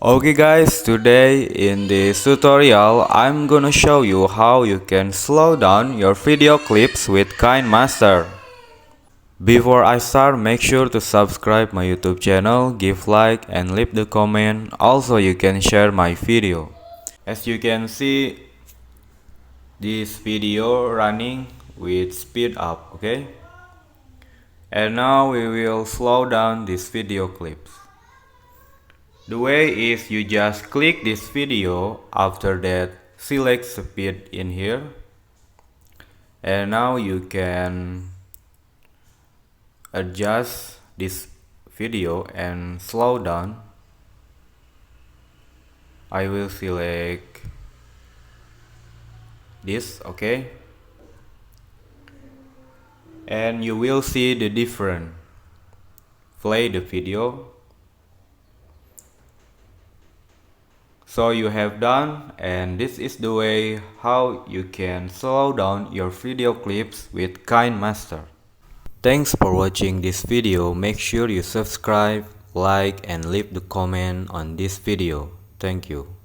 Okay guys, today in this tutorial I'm gonna show you how you can slow down your video clips with Kinemaster. Before I start, make sure to subscribe my YouTube channel, give like and leave the comment. Also you can share my video. As you can see, this video running with speed up, okay? And now we will slow down this video clips. The way is you just click this video, after that select speed in here, and now you can adjust this video and slow down. I will select this, okay, and you will see the difference. Play the video. So you have done, and this is the way how you can slow down your video clips with Kinemaster. Thanks for watching this video. Make sure you subscribe, like and leave the comment on this video. Thank you.